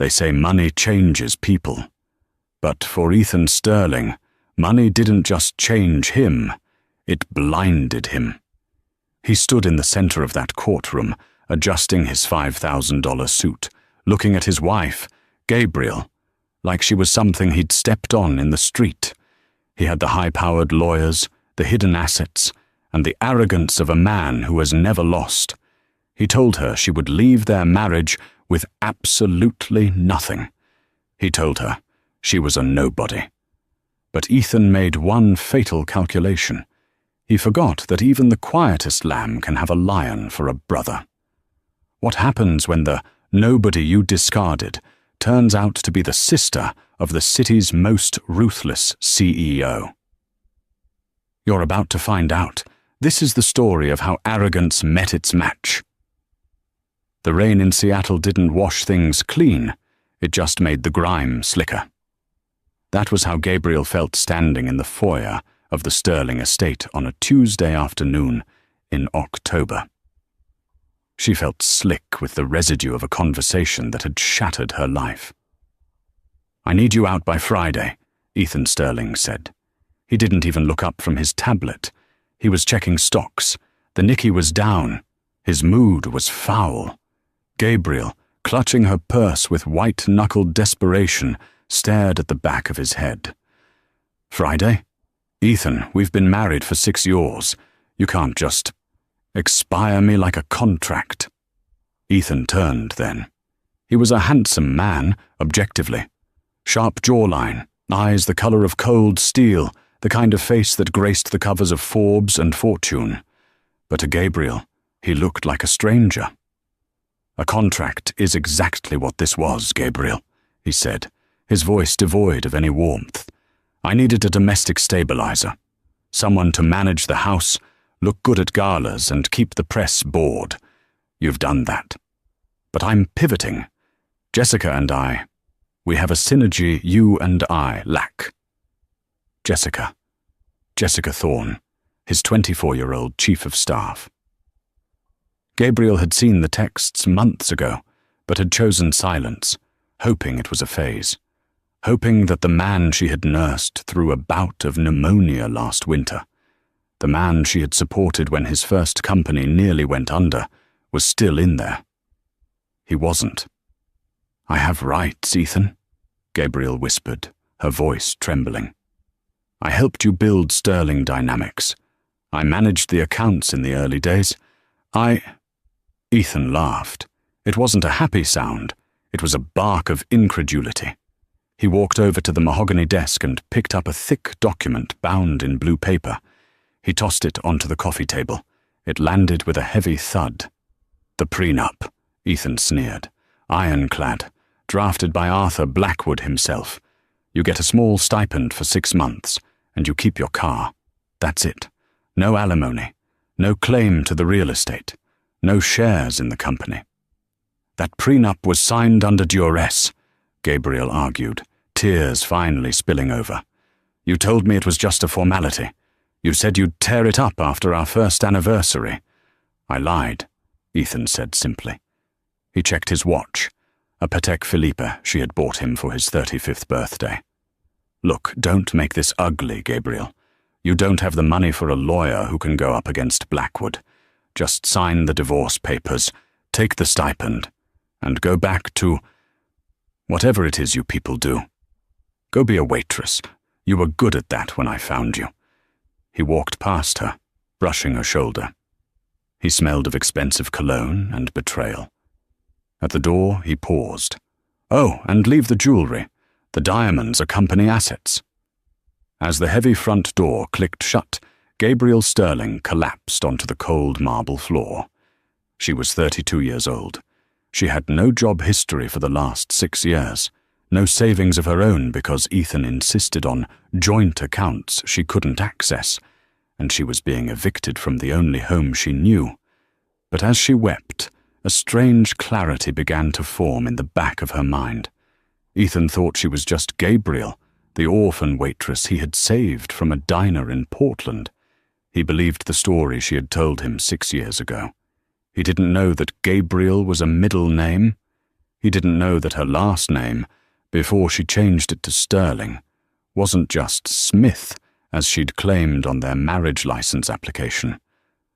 They say money changes people. But for Ethan Sterling, money didn't just change him, it blinded him. He stood in the center of that courtroom, adjusting his $5,000 suit, looking at his wife, Gabriel, like she was something he'd stepped on in the street. He had the high-powered lawyers, the hidden assets, and the arrogance of a man who has never lost. He told her she would leave their marriage with absolutely nothing. He told her she was a nobody. But Ethan made one fatal calculation. He forgot that even the quietest lamb can have a lion for a brother. What happens when the nobody you discarded turns out to be the sister of the city's most ruthless CEO? You're about to find out. This is the story of how arrogance met its match. The rain in Seattle didn't wash things clean, it just made the grime slicker. That was how Gabriel felt standing in the foyer of the Sterling estate on a Tuesday afternoon in October. She felt slick with the residue of a conversation that had shattered her life. "I need you out by Friday," Ethan Sterling said. He didn't even look up from his tablet. He was checking stocks. The Nikkei was down. His mood was foul. Gabriel, clutching her purse with white-knuckled desperation, stared at the back of his head. "Friday? Ethan, we've been married for 6 years. You can't just expire me like a contract." Ethan turned then. He was a handsome man, objectively. Sharp jawline, eyes the color of cold steel, the kind of face that graced the covers of Forbes and Fortune. But to Gabriel, he looked like a stranger. "A contract is exactly what this was, Gabriel," he said, his voice devoid of any warmth. "I needed a domestic stabilizer, someone to manage the house, look good at galas, and keep the press bored. You've done that. But I'm pivoting. Jessica and I, we have a synergy you and I lack." Jessica Thorne, his 24-year-old chief of staff. Gabriel had seen the texts months ago, but had chosen silence, hoping it was a phase, hoping that the man she had nursed through a bout of pneumonia last winter, the man she had supported when his first company nearly went under, was still in there. He wasn't. "I have rights, Ethan," Gabriel whispered, her voice trembling. "I helped you build Sterling Dynamics. I managed the accounts in the early days. Ethan laughed. It wasn't a happy sound. It was a bark of incredulity. He walked over to the mahogany desk and picked up a thick document bound in blue paper. He tossed it onto the coffee table. It landed with a heavy thud. "The prenup," Ethan sneered. "Ironclad, drafted by Arthur Blackwood himself. You get a small stipend for 6 months, and you keep your car. That's it. No alimony, no claim to the real estate, no shares in the company." "That prenup was signed under duress," Gabriel argued, tears finally spilling over. "You told me it was just a formality. You said you'd tear it up after our first anniversary." "I lied," Ethan said simply. He checked his watch, a Patek Philippe she had bought him for his 35th birthday. "Look, don't make this ugly, Gabriel. You don't have the money for a lawyer who can go up against Blackwood. Just sign the divorce papers, take the stipend, and go back to whatever it is you people do. Go be a waitress. You were good at that when I found you." He walked past her, brushing her shoulder. He smelled of expensive cologne and betrayal. At the door, he paused. "Oh, and leave the jewelry. The diamonds are company assets." As the heavy front door clicked shut, Gabriel Sterling collapsed onto the cold marble floor. She was 32 years old. She had no job history for the last 6 years, no savings of her own because Ethan insisted on joint accounts she couldn't access, and she was being evicted from the only home she knew. But as she wept, a strange clarity began to form in the back of her mind. Ethan thought she was just Gabriel, the orphan waitress he had saved from a diner in Portland. He believed the story she had told him 6 years ago. He didn't know that Gabriel was a middle name. He didn't know that her last name, before she changed it to Sterling, wasn't just Smith, as she'd claimed on their marriage license application,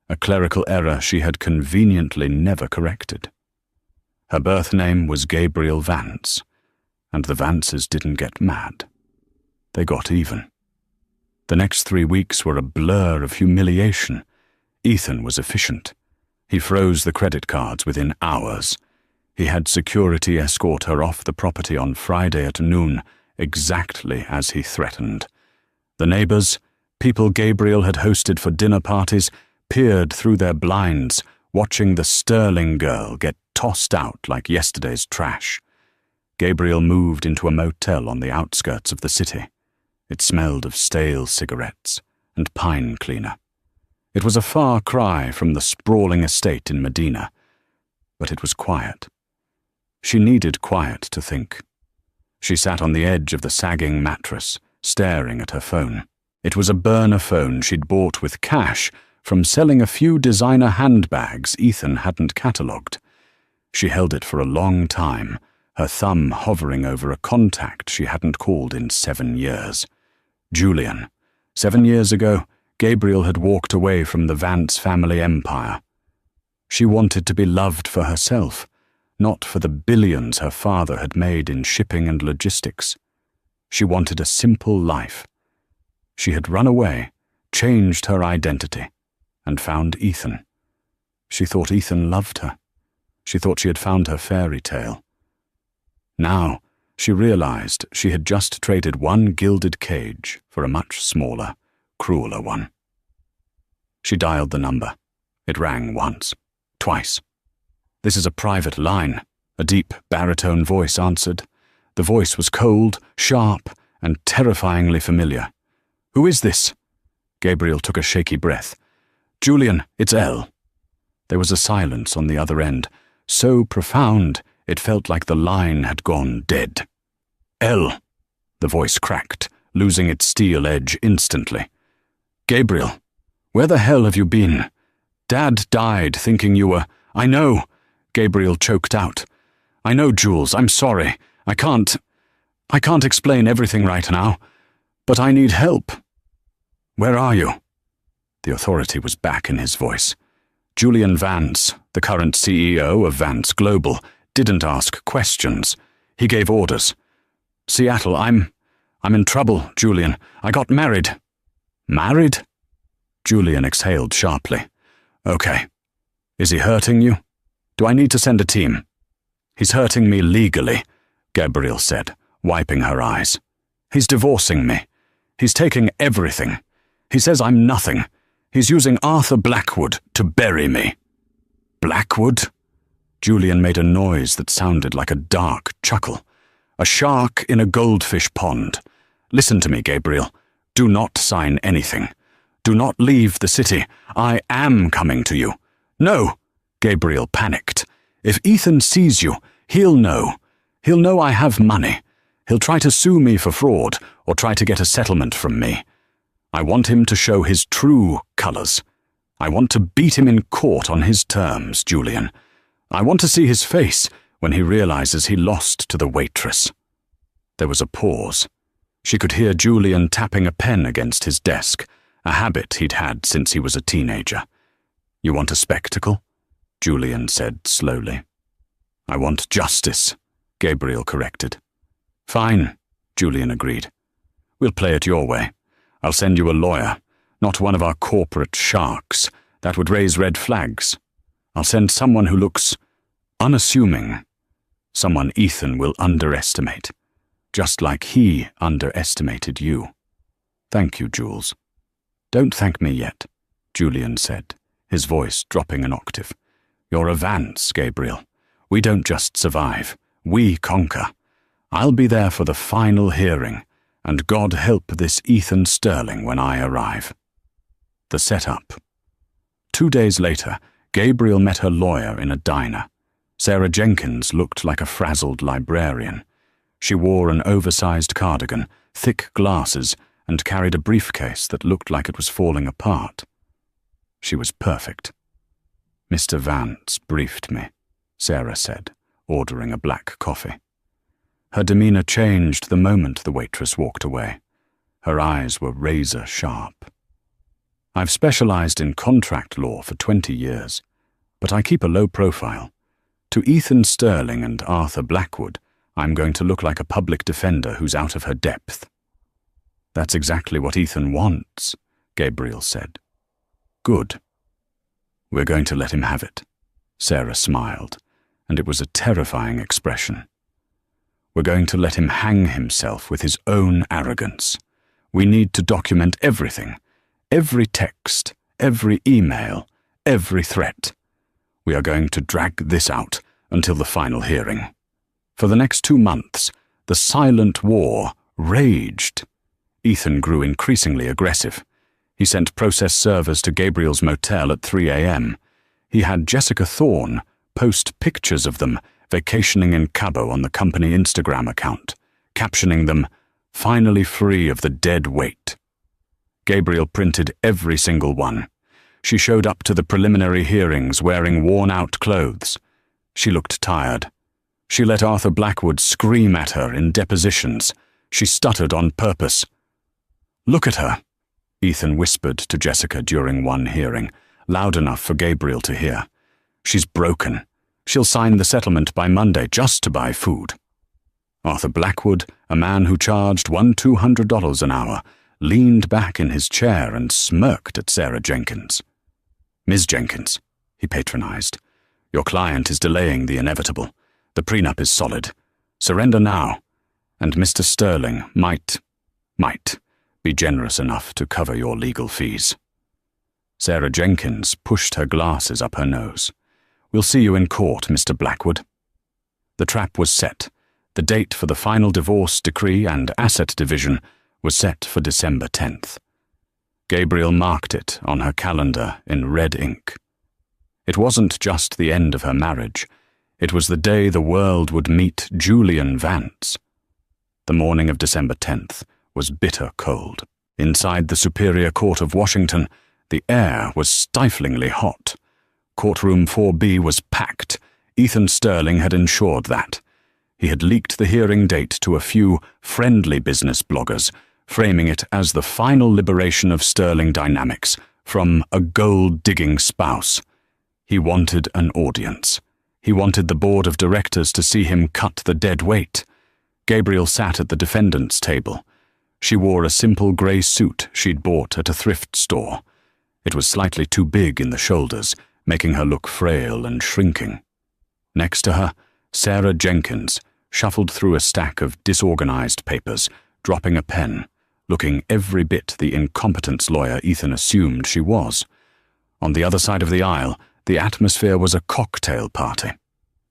a clerical error she had conveniently never corrected. Her birth name was Gabriel Vance, and the Vances didn't get mad. They got even. The next 3 weeks were a blur of humiliation. Ethan was efficient. He froze the credit cards within hours. He had security escort her off the property on Friday at noon, exactly as he threatened. The neighbors, people Gabriel had hosted for dinner parties, peered through their blinds, watching the Sterling girl get tossed out like yesterday's trash. Gabriel moved into a motel on the outskirts of the city. It smelled of stale cigarettes and pine cleaner. It was a far cry from the sprawling estate in Medina, but it was quiet. She needed quiet to think. She sat on the edge of the sagging mattress, staring at her phone. It was a burner phone she'd bought with cash from selling a few designer handbags Ethan hadn't catalogued. She held it for a long time, her thumb hovering over a contact she hadn't called in 7 years. Julian. 7 years ago, Gabriel had walked away from the Vance family empire. She wanted to be loved for herself, not for the billions her father had made in shipping and logistics. She wanted a simple life. She had run away, changed her identity, and found Ethan. She thought Ethan loved her. She thought she had found her fairy tale. Now, she realized she had just traded one gilded cage for a much smaller, crueler one. She dialed the number. It rang once, twice. "This is a private line," a deep baritone voice answered. The voice was cold, sharp, and terrifyingly familiar. "Who is this?" Gabriel took a shaky breath. "Julian, it's Elle." There was a silence on the other end, so profound it felt like the line had gone dead. "Elle," the voice cracked, losing its steel edge instantly. "Gabriel, where the hell have you been? Dad died thinking you were—" "I know," Gabriel choked out. "I know, Jules, I'm sorry. I can't explain everything right now, but I need help." "Where are you?" The authority was back in his voice. Julian Vance, the current CEO of Vance Global, didn't ask questions. He gave orders. "Seattle, I'm in trouble, Julian. I got married." "Married?" Julian exhaled sharply. "Okay. Is he hurting you? Do I need to send a team?" "He's hurting me legally," Gabriel said, wiping her eyes. "He's divorcing me. He's taking everything. He says I'm nothing. He's using Arthur Blackwood to bury me." "Blackwood?" Julian made a noise that sounded like a dark chuckle. "A shark in a goldfish pond. Listen to me, Gabriel. Do not sign anything. Do not leave the city. I am coming to you." "No!" Gabriel panicked. "If Ethan sees you, he'll know. He'll know I have money. He'll try to sue me for fraud or try to get a settlement from me. I want him to show his true colors. I want to beat him in court on his terms, Julian. I want to see his face when he realizes he lost to the waitress." There was a pause. She could hear Julian tapping a pen against his desk, a habit he'd had since he was a teenager. "You want a spectacle?" Julian said slowly. "I want justice," Gabriel corrected. "Fine," Julian agreed. "We'll play it your way. I'll send you a lawyer, not one of our corporate sharks. That would raise red flags. I'll send someone who looks unassuming, someone Ethan will underestimate, just like he underestimated you. Thank you, Jules." "Don't thank me yet," Julian said, his voice dropping an octave. "You're a Vance, Gabriel. We don't just survive, we conquer. I'll be there for the final hearing, and God help this Ethan Sterling when I arrive." The setup. 2 days later, Gabriel met her lawyer in a diner. Sarah Jenkins looked like a frazzled librarian. She wore an oversized cardigan, thick glasses, and carried a briefcase that looked like it was falling apart. She was perfect. "Mr. Vance briefed me," Sarah said, ordering a black coffee. Her demeanor changed the moment the waitress walked away. Her eyes were razor sharp. I've specialized in contract law for 20 years, but I keep a low profile. To Ethan Sterling and Arthur Blackwood, I'm going to look like a public defender who's out of her depth. That's exactly what Ethan wants, Gabriel said. Good. We're going to let him have it. Sarah smiled, and it was a terrifying expression. We're going to let him hang himself with his own arrogance. We need to document everything, every text, every email, every threat. We are going to drag this out until the final hearing. For the next 2 months, the silent war raged. Ethan grew increasingly aggressive. He sent process servers to Gabriel's motel at 3 a.m. He had Jessica Thorne post pictures of them vacationing in Cabo on the company Instagram account, captioning them, "Finally free of the dead weight." Gabriel printed every single one. She showed up to the preliminary hearings wearing worn-out clothes. She looked tired. She let Arthur Blackwood scream at her in depositions. She stuttered on purpose. "Look at her," Ethan whispered to Jessica during one hearing, loud enough for Gabriel to hear. "She's broken. She'll sign the settlement by Monday just to buy food." Arthur Blackwood, a man who charged $200 an hour, leaned back in his chair and smirked at Sarah Jenkins. "Ms. Jenkins," he patronized, "your client is delaying the inevitable. The prenup is solid. Surrender now, and Mr. Sterling might be generous enough to cover your legal fees." Sarah Jenkins pushed her glasses up her nose. "We'll see you in court, Mr. Blackwood." The trap was set. The date for the final divorce decree and asset division was set for December 10th. Gabriel marked it on her calendar in red ink. It wasn't just the end of her marriage. It was the day the world would meet Julian Vance. The morning of December 10th was bitter cold. Inside the Superior Court of Washington, the air was stiflingly hot. Courtroom 4B was packed. Ethan Sterling had ensured that. He had leaked the hearing date to a few friendly business bloggers, framing it as the final liberation of Sterling Dynamics from a gold-digging spouse. He wanted an audience. He wanted the board of directors to see him cut the dead weight. Gabriel sat at the defendant's table. She wore a simple grey suit she'd bought at a thrift store. It was slightly too big in the shoulders, making her look frail and shrinking. Next to her, Sarah Jenkins shuffled through a stack of disorganized papers, dropping a pen, looking every bit the incompetence lawyer Ethan assumed she was. On the other side of the aisle, the atmosphere was a cocktail party.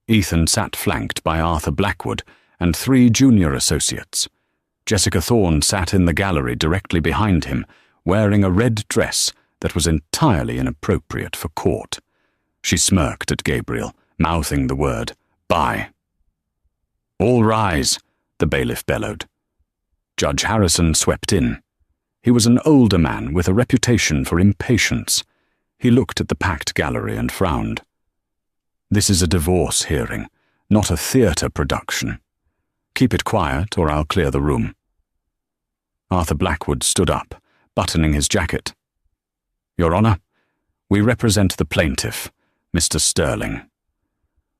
Ethan sat flanked by Arthur Blackwood and 3 junior associates. Jessica Thorne sat in the gallery directly behind him, wearing a red dress that was entirely inappropriate for court. She smirked at Gabriel, mouthing the word, "Buy." "All rise," the bailiff bellowed. Judge Harrison swept in. He was an older man with a reputation for impatience. He looked at the packed gallery and frowned. "This is a divorce hearing, not a theatre production. Keep it quiet or I'll clear the room." Arthur Blackwood stood up, buttoning his jacket. "Your Honor, we represent the plaintiff, Mr. Sterling.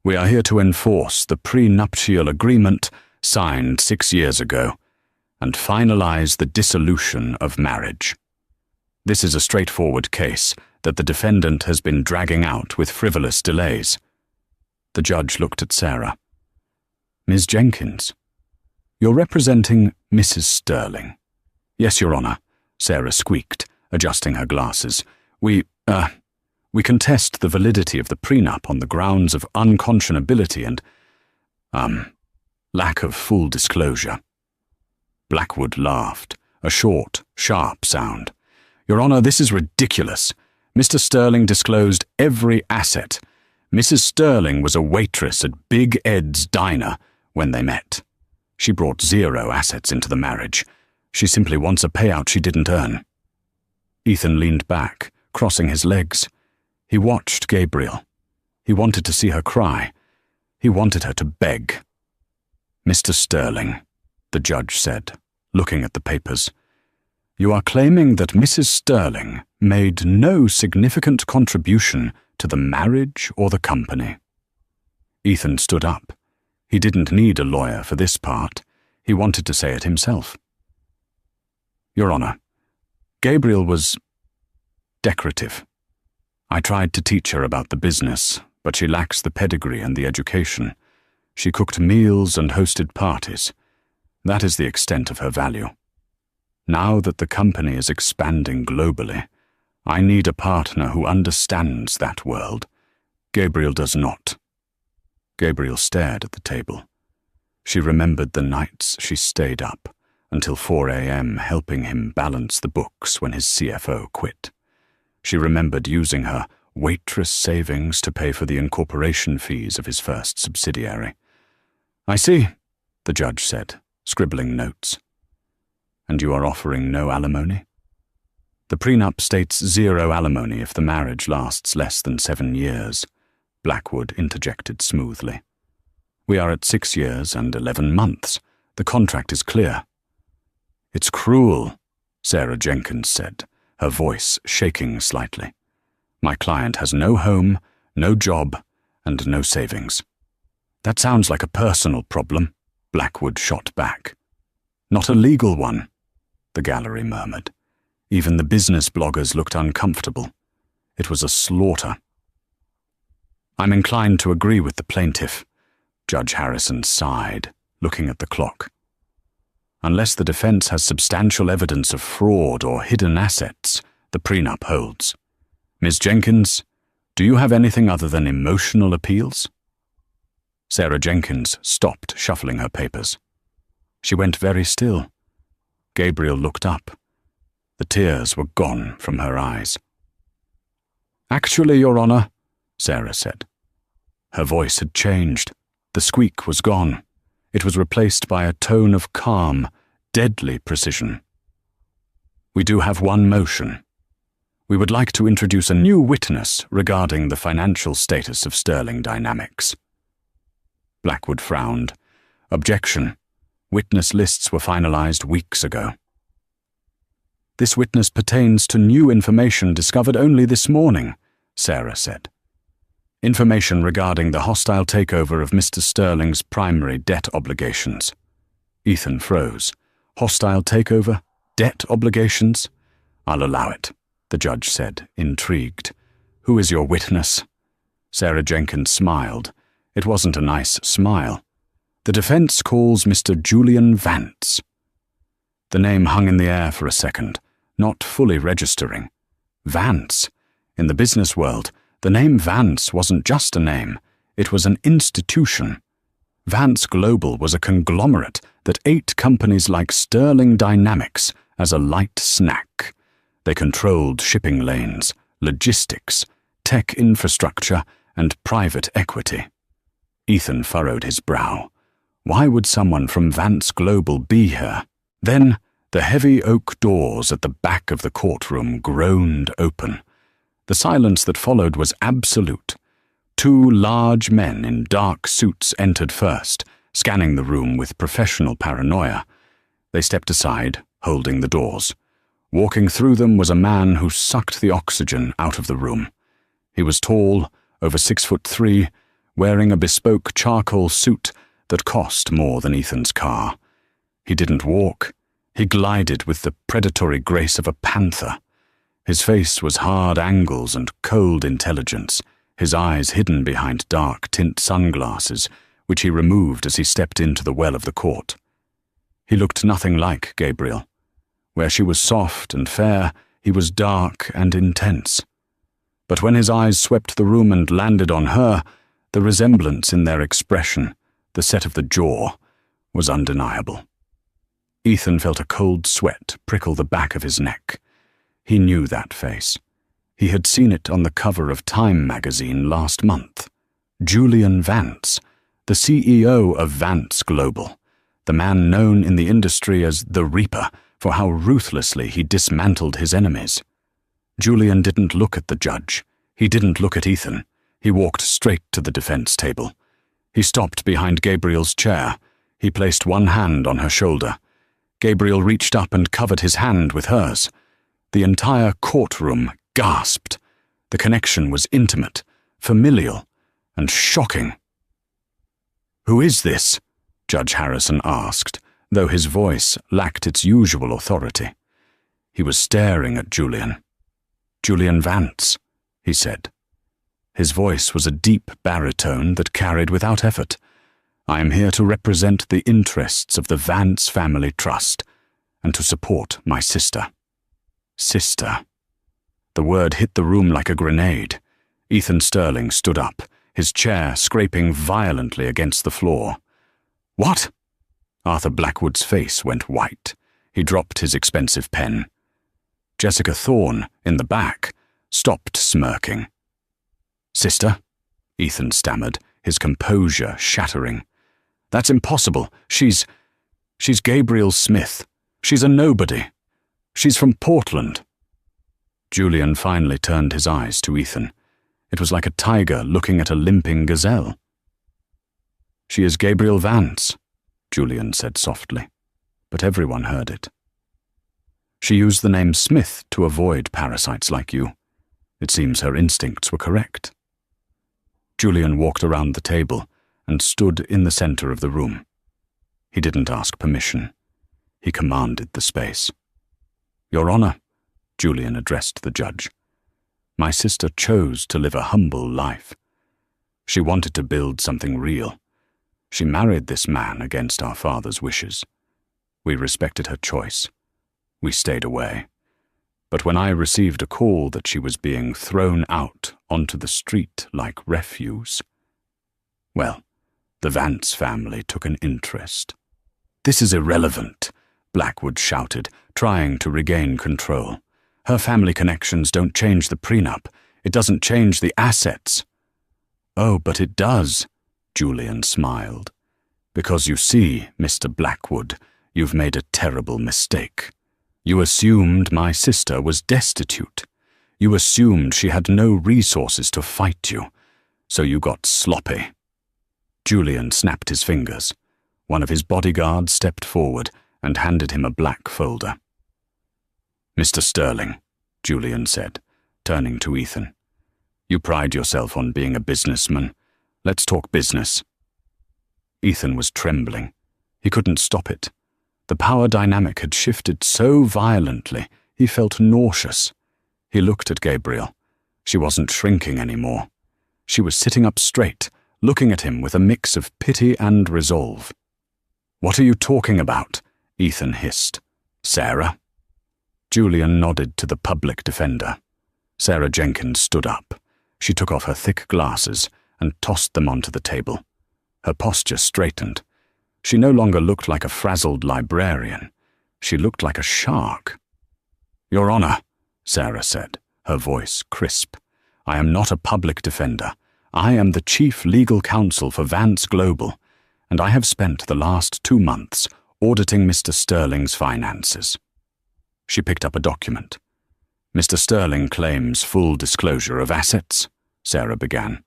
We are here to enforce the prenuptial agreement signed 6 years ago and finalize the dissolution of marriage. This is a straightforward case that the defendant has been dragging out with frivolous delays." The judge looked at Sarah. "Ms. Jenkins, you're representing Mrs. Sterling." "Yes, Your Honor," Sarah squeaked, adjusting her glasses. We contest the validity of the prenup on the grounds of unconscionability and, lack of full disclosure." Blackwood laughed, a short, sharp sound. "Your Honor, this is ridiculous. Mr. Sterling disclosed every asset. Mrs. Sterling was a waitress at Big Ed's diner when they met. She brought 0 assets into the marriage. She simply wants a payout she didn't earn." Ethan leaned back, crossing his legs. He watched Gabriel. He wanted to see her cry. He wanted her to beg. "Mr. Sterling," the judge said, looking at the papers, "you are claiming that Mrs. Sterling made no significant contribution to the marriage or the company." Ethan stood up. He didn't need a lawyer for this part. He wanted to say it himself. "Your Honor, Gabriel was decorative. I tried to teach her about the business, but she lacks the pedigree and the education. She cooked meals and hosted parties. That is the extent of her value. Now that the company is expanding globally, I need a partner who understands that world. Gabriel does not." Gabriel stared at the table. She remembered the nights she stayed up until 4 a.m. helping him balance the books when his CFO quit. She remembered using her waitress savings to pay for the incorporation fees of his first subsidiary. "I see," the judge said, scribbling notes. "And you are offering no alimony?" "The prenup states 0 alimony if the marriage lasts less than 7 years, Blackwood interjected smoothly. "We are at 6 years and 11 months. The contract is clear." "It's cruel," Sarah Jenkins said, her voice shaking slightly. "My client has no home, no job, and no savings." "That sounds like a personal problem," Blackwood shot back. "Not a legal one," the gallery murmured. Even the business bloggers looked uncomfortable. It was a slaughter. "I'm inclined to agree with the plaintiff," Judge Harrison sighed, looking at the clock. "Unless the defense has substantial evidence of fraud or hidden assets, the prenup holds. Ms. Jenkins, do you have anything other than emotional appeals?" Sarah Jenkins stopped shuffling her papers. She went very still. Gabriel looked up. The tears were gone from her eyes. "Actually, Your Honor," Sarah said. Her voice had changed. The squeak was gone. It was replaced by a tone of calm, deadly precision. "We do have one motion. We would like to introduce a new witness regarding the financial status of Sterling Dynamics." Blackwood frowned. "Objection. Witness lists were finalized weeks ago." "This witness pertains to new information discovered only this morning," Sarah said. "Information regarding the hostile takeover of Mr. Sterling's primary debt obligations." Ethan froze. "Hostile takeover? Debt obligations?" "I'll allow it," the judge said, intrigued. "Who is your witness?" Sarah Jenkins smiled. It wasn't a nice smile. "The defense calls Mr. Julian Vance." The name hung in the air for a second, not fully registering. Vance. In the business world, the name Vance wasn't just a name, it was an institution. Vance Global was a conglomerate that ate companies like Sterling Dynamics as a light snack. They controlled shipping lanes, logistics, tech infrastructure, and private equity. Ethan furrowed his brow. Why would someone from Vance Global be here? Then, the heavy oak doors at the back of the courtroom groaned open. The silence that followed was absolute. 2 large men in dark suits entered first, scanning the room with professional paranoia. They stepped aside, holding the doors. Walking through them was a man who sucked the oxygen out of the room. He was tall, over 6'3", wearing a bespoke charcoal suit that cost more than Ethan's car. He didn't walk. He glided with the predatory grace of a panther. His face was hard angles and cold intelligence, his eyes hidden behind dark tint sunglasses, which he removed as he stepped into the well of the court. He looked nothing like Gabriel. Where she was soft and fair, he was dark and intense. But when his eyes swept the room and landed on her, the resemblance in their expression, the set of the jaw, was undeniable. Ethan felt a cold sweat prickle the back of his neck. He knew that face. He had seen it on the cover of Time magazine last month. Julian Vance, the CEO of Vance Global, the man known in the industry as the Reaper for how ruthlessly he dismantled his enemies. Julian didn't look at the judge. He didn't look at Ethan. He walked straight to the defense table. He stopped behind Gabriel's chair. He placed one hand on her shoulder. Gabriel reached up and covered his hand with hers. The entire courtroom gasped. The connection was intimate, familial, and shocking. "Who is this?" Judge Harrison asked, though his voice lacked its usual authority. He was staring at Julian. "Julian Vance," he said. His voice was a deep baritone that carried without effort. "I am here to represent the interests of the Vance Family Trust and to support my sister." Sister. The word hit the room like a grenade. Ethan Sterling stood up, his chair scraping violently against the floor. "What?" Arthur Blackwood's face went white. He dropped his expensive pen. Jessica Thorne, in the back, stopped smirking. "Sister?" Ethan stammered, his composure shattering. "That's impossible. She's Gabriel Smith. She's a nobody. She's from Portland." Julian finally turned his eyes to Ethan. It was like a tiger looking at a limping gazelle. "She is Gabriel Vance," Julian said softly, but everyone heard it. "She used the name Smith to avoid parasites like you. It seems her instincts were correct." Julian walked around the table and stood in the center of the room. He didn't ask permission. He commanded the space. "Your Honor," Julian addressed the judge, "my sister chose to live a humble life. She wanted to build something real. She married this man against our father's wishes. We respected her choice. We stayed away. But when I received a call that she was being thrown out onto the street like refuse, well, the Vance family took an interest." "This is irrelevant," Blackwood shouted, trying to regain control. "Her family connections don't change the prenup. It doesn't change the assets." "Oh, but it does," Julian smiled. "Because you see, Mr. Blackwood, you've made a terrible mistake. You assumed my sister was destitute. You assumed she had no resources to fight you, so you got sloppy." Julian snapped his fingers. One of his bodyguards stepped forward and handed him a black folder. "Mr. Sterling," Julian said, turning to Ethan, "you pride yourself on being a businessman. Let's talk business." Ethan was trembling. He couldn't stop it. The power dynamic had shifted so violently, he felt nauseous. He looked at Gabriel. She wasn't shrinking anymore. She was sitting up straight, looking at him with a mix of pity and resolve. "What are you talking about?" Ethan hissed. "Sarah?" Julian nodded to the public defender. Sarah Jenkins stood up. She took off her thick glasses and tossed them onto the table. Her posture straightened. She no longer looked like a frazzled librarian. She looked like a shark. "Your Honor," Sarah said, her voice crisp, "I am not a public defender. I am the chief legal counsel for Vance Global, and I have spent the last 2 months auditing Mr. Sterling's finances." She picked up a document. "Mr. Sterling claims full disclosure of assets," Sarah began.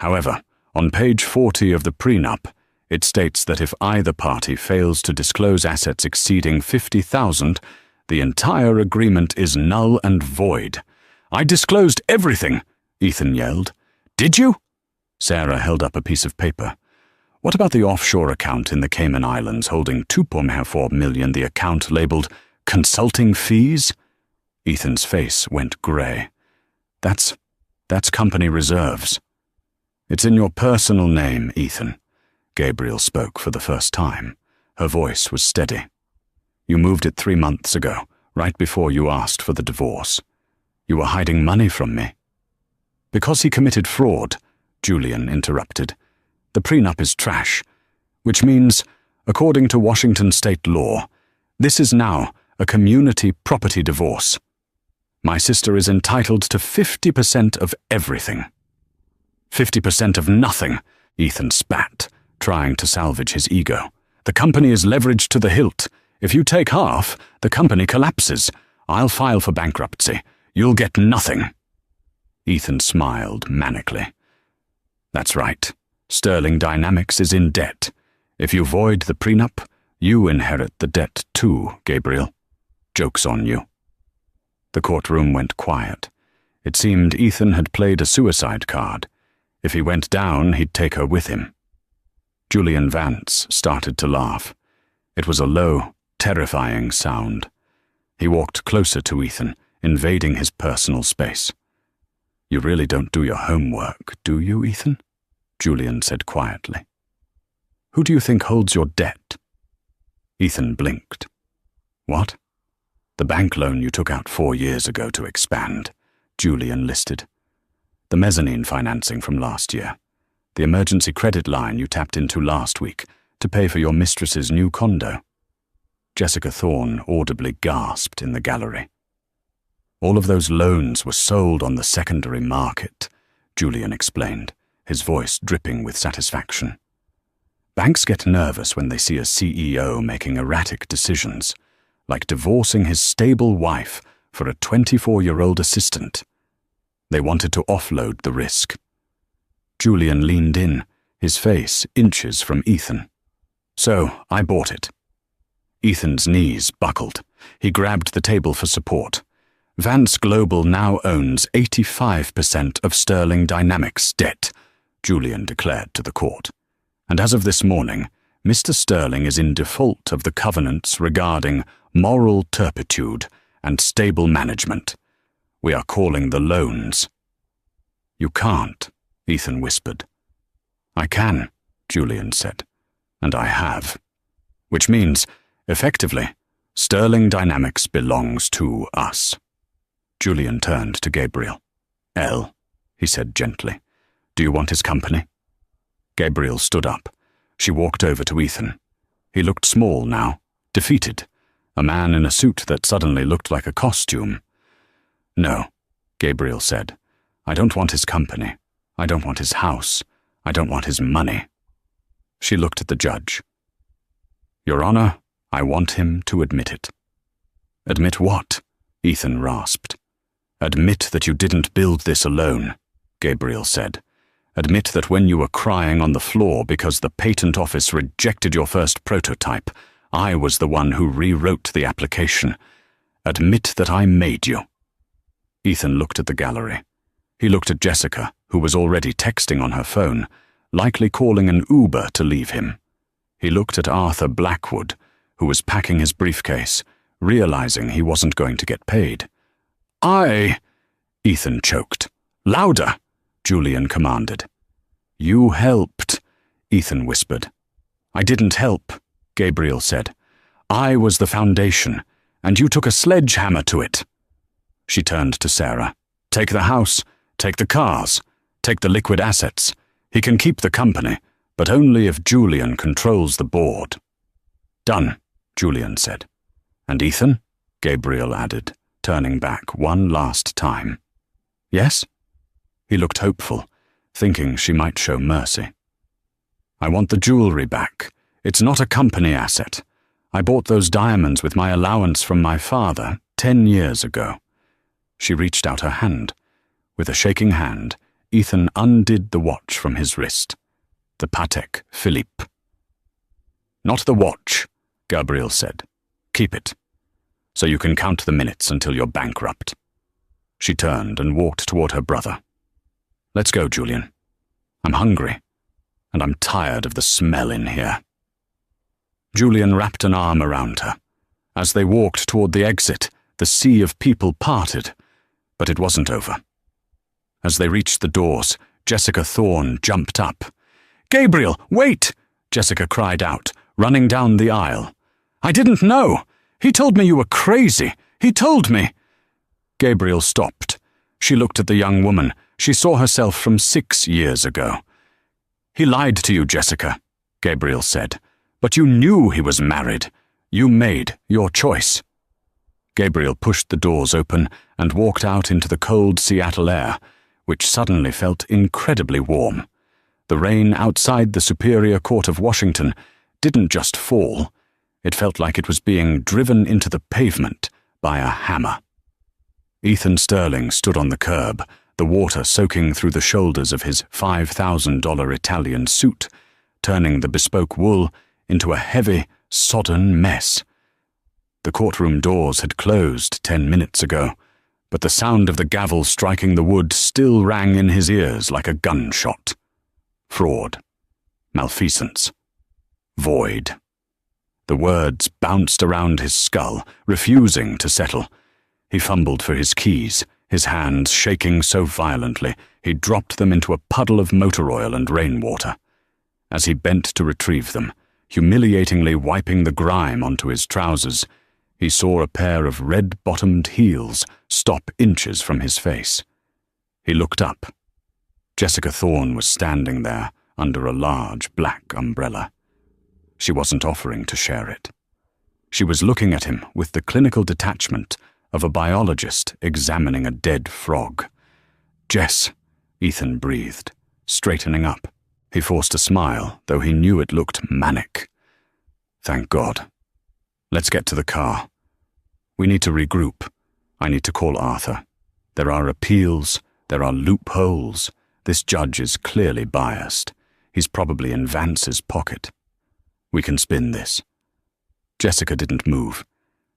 "However, on page 40 of the prenup, it states that if either party fails to disclose assets exceeding $50,000, the entire agreement is null and void." "I disclosed everything," Ethan yelled. "Did you?" Sarah held up a piece of paper. "What about the offshore account in the Cayman Islands holding $2.4 million, the account labeled consulting fees?" Ethan's face went grey. That's company reserves." "It's in your personal name, Ethan." Gabriel spoke for the first time. Her voice was steady. "You moved it 3 months ago, right before you asked for the divorce. You were hiding money from me." "Because he committed fraud," Julian interrupted. "The prenup is trash, which means, according to Washington state law, this is now a community property divorce. My sister is entitled to 50% of everything." "50% of nothing," Ethan spat, trying to salvage his ego. "The company is leveraged to the hilt. If you take half, the company collapses. I'll file for bankruptcy. You'll get nothing." Ethan smiled manically. "That's right," Sterling Dynamics is in debt. If you void the prenup, you inherit the debt too, Gabriel. Joke's on you." The courtroom went quiet. It seemed Ethan had played a suicide card. If he went down, he'd take her with him. Julian Vance started to laugh. It was a low, terrifying sound. He walked closer to Ethan, invading his personal space. "You really don't do your homework, do you, Ethan?" Julian said quietly. "Who do you think holds your debt?" Ethan blinked. "What?" "The bank loan you took out 4 years ago to expand," Julian listed. "The mezzanine financing from last year. The emergency credit line you tapped into last week to pay for your mistress's new condo." Jessica Thorne audibly gasped in the gallery. "All of those loans were sold on the secondary market," Julian explained, his voice dripping with satisfaction. "Banks get nervous when they see a CEO making erratic decisions, like divorcing his stable wife for a 24-year-old assistant. They wanted to offload the risk." Julian leaned in, his face inches from Ethan. "So, I bought it." Ethan's knees buckled. He grabbed the table for support. "Vance Global now owns 85% of Sterling Dynamics' debt," Julian declared to the court. "And as of this morning, Mr. Sterling is in default of the covenants regarding moral turpitude and stable management. We are calling the loans." "You can't," Ethan whispered. "I can," Julian said, "and I have. Which means, effectively, Sterling Dynamics belongs to us." Julian turned to Gabriel. "Elle," he said gently, "do you want his company?" Gabriel stood up. She walked over to Ethan. He looked small now, defeated, a man in a suit that suddenly looked like a costume. "No," Gabriel said. "I don't want his company. I don't want his house. I don't want his money." She looked at the judge. "Your Honor, I want him to admit it." "Admit what?" Ethan rasped. "Admit that you didn't build this alone," Gabriel said. "Admit that when you were crying on the floor because the patent office rejected your first prototype, I was the one who rewrote the application. Admit that I made you." Ethan looked at the gallery. He looked at Jessica, who was already texting on her phone, likely calling an Uber to leave him. He looked at Arthur Blackwood, who was packing his briefcase, realizing he wasn't going to get paid. Ethan choked. "Louder," Julian commanded. "You helped," Ethan whispered. "I didn't help," Gabriel said. "I was the foundation, and you took a sledgehammer to it." She turned to Sarah. "Take the house, take the cars, take the liquid assets. He can keep the company, but only if Julian controls the board." "Done," Julian said. "And Ethan?" Gabriel added, turning back one last time. "Yes?" He looked hopeful, thinking she might show mercy. "I want the jewelry back. It's not a company asset. I bought those diamonds with my allowance from my father 10 years ago." She reached out her hand. With a shaking hand, Ethan undid the watch from his wrist. The Patek Philippe. "Not the watch," Gabriel said. "Keep it, so you can count the minutes until you're bankrupt." She turned and walked toward her brother. "Let's go, Julian. I'm hungry, and I'm tired of the smell in here." Julian wrapped an arm around her. As they walked toward the exit, the sea of people parted, but it wasn't over. As they reached the doors, Jessica Thorne jumped up. "Gabriel, wait!" Jessica cried out, running down the aisle. "I didn't know! He told me you were crazy! He told me!" Gabriel stopped. She looked at the young woman. She saw herself from 6 years ago. "He lied to you, Jessica," Gabriel said. "But you knew he was married. You made your choice." Gabriel pushed the doors open and walked out into the cold Seattle air, which suddenly felt incredibly warm. The rain outside the Superior Court of Washington didn't just fall. It felt like it was being driven into the pavement by a hammer. Ethan Sterling stood on the curb, the water soaking through the shoulders of his $5,000 Italian suit, turning the bespoke wool into a heavy, sodden mess. The courtroom doors had closed 10 minutes ago, but the sound of the gavel striking the wood still rang in his ears like a gunshot. Fraud. Malfeasance. Void. The words bounced around his skull, refusing to settle. He fumbled for his keys, his hands shaking so violently he dropped them into a puddle of motor oil and rainwater. As he bent to retrieve them, humiliatingly wiping the grime onto his trousers, he saw a pair of red-bottomed heels stop inches from his face. He looked up. Jessica Thorne was standing there under a large black umbrella. She wasn't offering to share it. She was looking at him with the clinical detachment of a biologist examining a dead frog. "Jess," Ethan breathed, straightening up. He forced a smile, though he knew it looked manic. "Thank God. Let's get to the car. We need to regroup. I need to call Arthur. There are appeals, there are loopholes. This judge is clearly biased. He's probably in Vance's pocket. We can spin this." Jessica didn't move.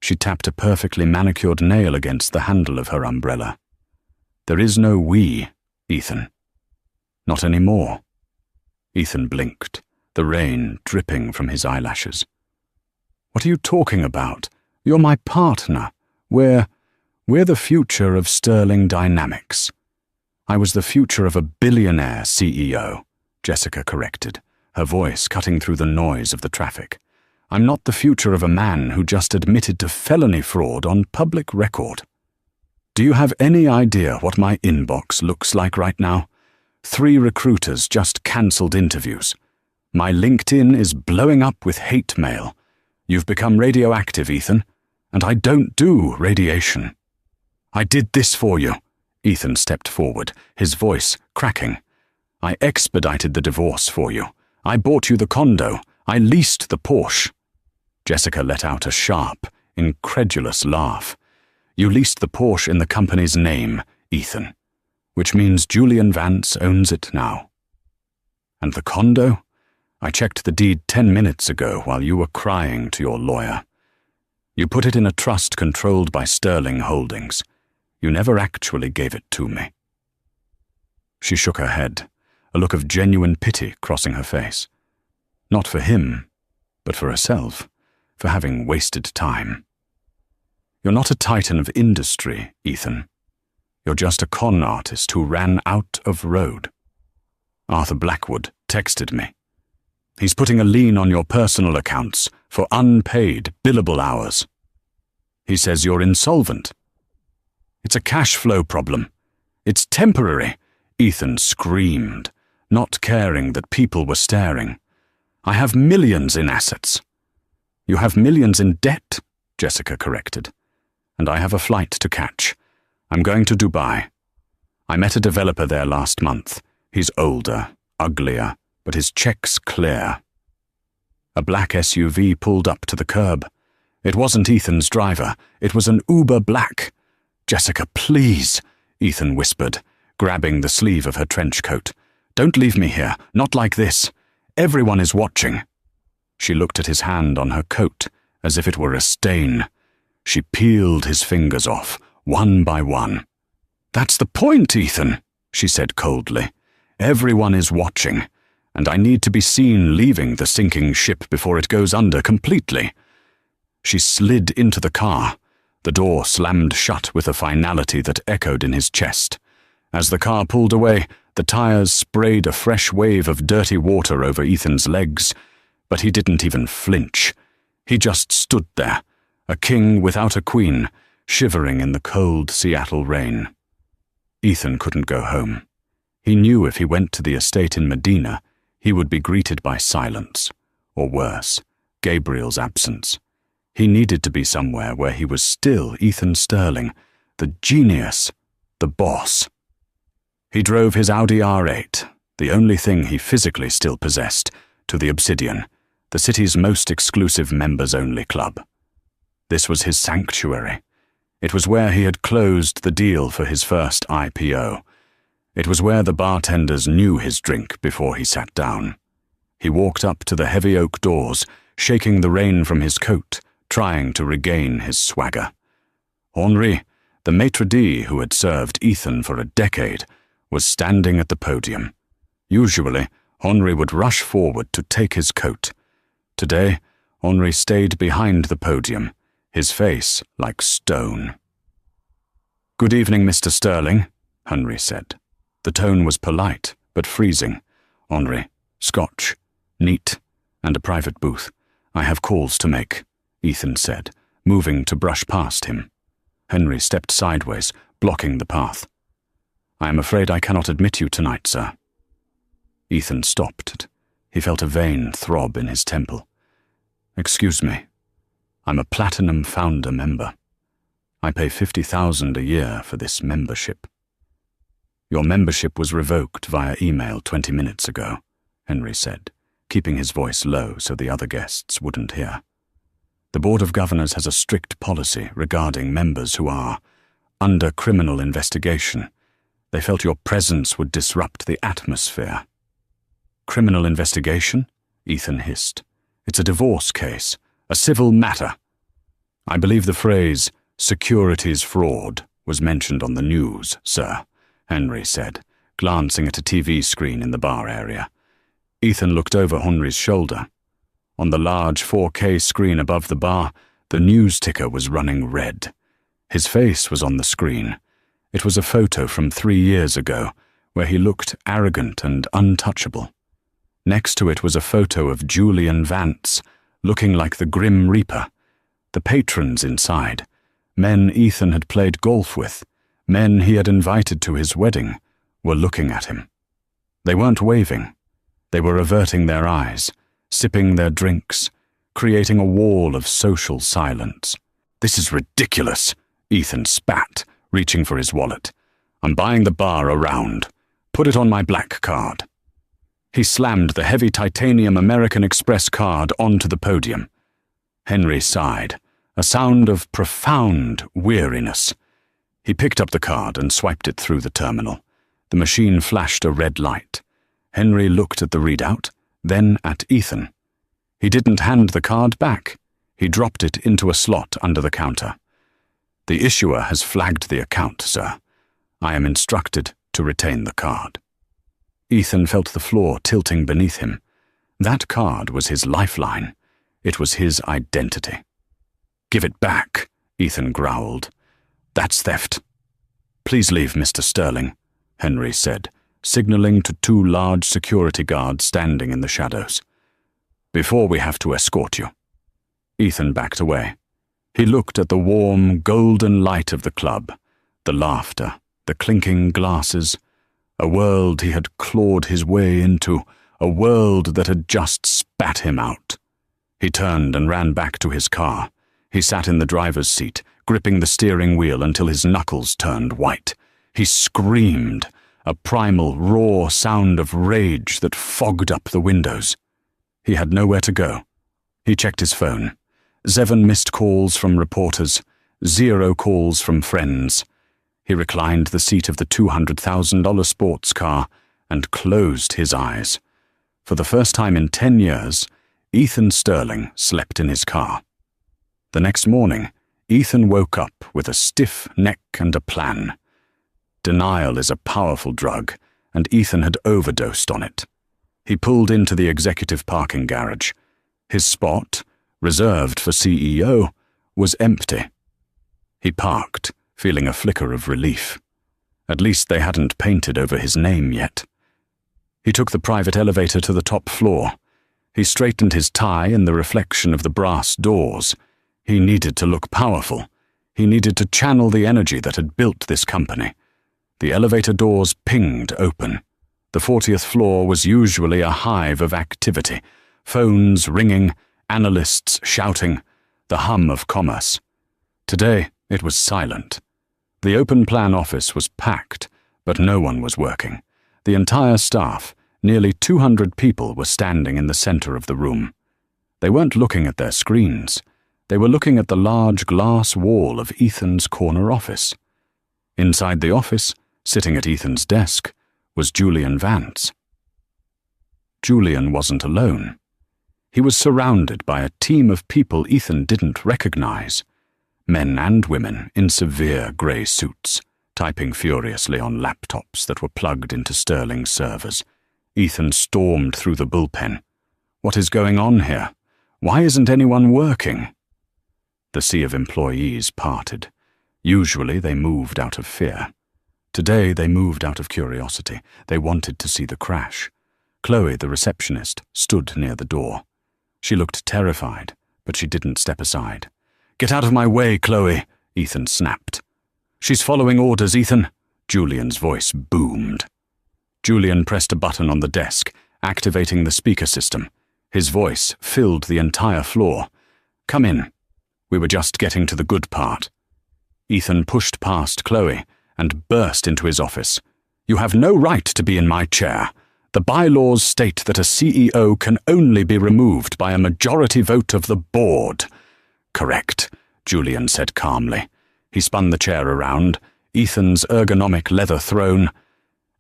She tapped a perfectly manicured nail against the handle of her umbrella. "There is no we, Ethan. Not anymore." Ethan blinked, the rain dripping from his eyelashes. "What are you talking about? You're my partner. We're the future of Sterling Dynamics." "I was the future of a billionaire CEO," Jessica corrected, her voice cutting through the noise of the traffic. "I'm not the future of a man who just admitted to felony fraud on public record." "Do you have any idea what my inbox looks like right now? 3 recruiters just cancelled interviews. My LinkedIn is blowing up with hate mail. You've become radioactive, Ethan, and I don't do radiation." "I did this for you." Ethan stepped forward, his voice cracking. "I expedited the divorce for you. I bought you the condo. I leased the Porsche." Jessica let out a sharp, incredulous laugh. "You leased the Porsche in the company's name, Ethan, which means Julian Vance owns it now." "And the condo? I checked the deed 10 minutes ago while you were crying to your lawyer. You put it in a trust controlled by Sterling Holdings. You never actually gave it to me." She shook her head, a look of genuine pity crossing her face. Not for him, but for herself, for having wasted time. "You're not a titan of industry, Ethan. You're just a con artist who ran out of road. Arthur Blackwood texted me. He's putting a lien on your personal accounts for unpaid billable hours. He says you're insolvent. It's a cash flow problem. It's temporary," Ethan screamed, not caring that people were staring. "I have millions in assets." "You have millions in debt," Jessica corrected. "And I have a flight to catch. I'm going to Dubai. I met a developer there last month. He's older, uglier, but his check's clear." A black SUV pulled up to the curb. It wasn't Ethan's driver. It was an Uber Black. "Jessica, please," Ethan whispered, grabbing the sleeve of her trench coat. "Don't leave me here, not like this. Everyone is watching." She looked at his hand on her coat as if it were a stain. She peeled his fingers off, one by one. "That's the point, Ethan," she said coldly. "Everyone is watching, and I need to be seen leaving the sinking ship before it goes under completely." She slid into the car. The door slammed shut with a finality that echoed in his chest. As the car pulled away, the tires sprayed a fresh wave of dirty water over Ethan's legs, but he didn't even flinch. He just stood there, a king without a queen, shivering in the cold Seattle rain. Ethan couldn't go home. He knew if he went to the estate in Medina, he would be greeted by silence, or worse, Gabriel's absence. He needed to be somewhere where he was still Ethan Sterling, the genius, the boss. He drove his Audi R8, the only thing he physically still possessed, to the Obsidian, the city's most exclusive members-only club. This was his sanctuary. It was where he had closed the deal for his first IPO. It was where the bartenders knew his drink before he sat down. He walked up to the heavy oak doors, shaking the rain from his coat, trying to regain his swagger. Henri, the maitre d' who had served Ethan for a decade, was standing at the podium. Usually, Henri would rush forward to take his coat. Today, Henri stayed behind the podium, his face like stone. "Good evening, Mr. Sterling," Henri said. The tone was polite, but freezing. "Henri, Scotch, neat, and a private booth. I have calls to make," Ethan said, moving to brush past him. Henri stepped sideways, blocking the path. "I am afraid I cannot admit you tonight, sir." Ethan stopped. He felt a vein throb in his temple. "Excuse me. I'm a Platinum Founder member. I pay $50,000 a year for this membership." "Your membership was revoked via email 20 minutes ago," Henri said, keeping his voice low so the other guests wouldn't hear. "The Board of Governors has a strict policy regarding members who are under criminal investigation. They felt your presence would disrupt the atmosphere." "Criminal investigation?" Ethan hissed. "It's a divorce case, a civil matter." "I believe the phrase, securities fraud, was mentioned on the news, sir," Henri said, glancing at a TV screen in the bar area. Ethan looked over Henri's shoulder. On the large 4K screen above the bar, the news ticker was running red. His face was on the screen. It was a photo from 3 years ago, where he looked arrogant and untouchable. Next to it was a photo of Julian Vance, looking like the Grim Reaper. The patrons inside, men Ethan had played golf with, men he had invited to his wedding, were looking at him. They weren't waving. They were averting their eyes, sipping their drinks, creating a wall of social silence. "This is ridiculous," Ethan spat, reaching for his wallet. "I'm buying the bar a round. Put it on my black card." He slammed the heavy titanium American Express card onto the podium. Henri sighed, a sound of profound weariness. He picked up the card and swiped it through the terminal. The machine flashed a red light. Henri looked at the readout, then at Ethan. He didn't hand the card back. He dropped it into a slot under the counter. "The issuer has flagged the account, sir. I am instructed to retain the card." Ethan felt the floor tilting beneath him. That card was his lifeline. It was his identity. "Give it back," Ethan growled. "That's theft." "Please leave, Mr. Sterling," Henri said, signaling to 2 large security guards standing in the shadows. "Before we have to escort you." Ethan backed away. He looked at the warm, golden light of the club, the laughter, the clinking glasses, a world he had clawed his way into, a world that had just spat him out. He turned and ran back to his car. He sat in the driver's seat, gripping the steering wheel until his knuckles turned white. He screamed, a primal, raw sound of rage that fogged up the windows. He had nowhere to go. He checked his phone. 7 missed calls from reporters, 0 calls from friends. He reclined the seat of the $200,000 sports car and closed his eyes. For the first time in 10 years, Ethan Sterling slept in his car. The next morning, Ethan woke up with a stiff neck and a plan. Denial is a powerful drug, and Ethan had overdosed on it. He pulled into the executive parking garage. His spot, reserved for CEO, was empty. He parked, feeling a flicker of relief. At least they hadn't painted over his name yet. He took the private elevator to the top floor. He straightened his tie in the reflection of the brass doors. He needed to look powerful. He needed to channel the energy that had built this company. The elevator doors pinged open. The 40th floor was usually a hive of activity, phones ringing, analysts shouting, the hum of commerce. Today, it was silent. The open plan office was packed, but no one was working. The entire staff, nearly 200 people, were standing in the center of the room. They weren't looking at their screens. They were looking at the large glass wall of Ethan's corner office. Inside the office, sitting at Ethan's desk, was Julian Vance. Julian wasn't alone. He was surrounded by a team of people Ethan didn't recognize. Men and women in severe grey suits, typing furiously on laptops that were plugged into Sterling's servers. Ethan stormed through the bullpen. What is going on here? Why isn't anyone working? The sea of employees parted. Usually they moved out of fear. Today they moved out of curiosity. They wanted to see the crash. Chloe, the receptionist, stood near the door. She looked terrified, but she didn't step aside. "Get out of my way, Chloe," Ethan snapped. "She's following orders, Ethan," Julian's voice boomed. Julian pressed a button on the desk, activating the speaker system. His voice filled the entire floor. "Come in. We were just getting to the good part." Ethan pushed past Chloe and burst into his office. "You have no right to be in my chair. The bylaws state that a CEO can only be removed by a majority vote of the board." "Correct," Julian said calmly. He spun the chair around, Ethan's ergonomic leather throne,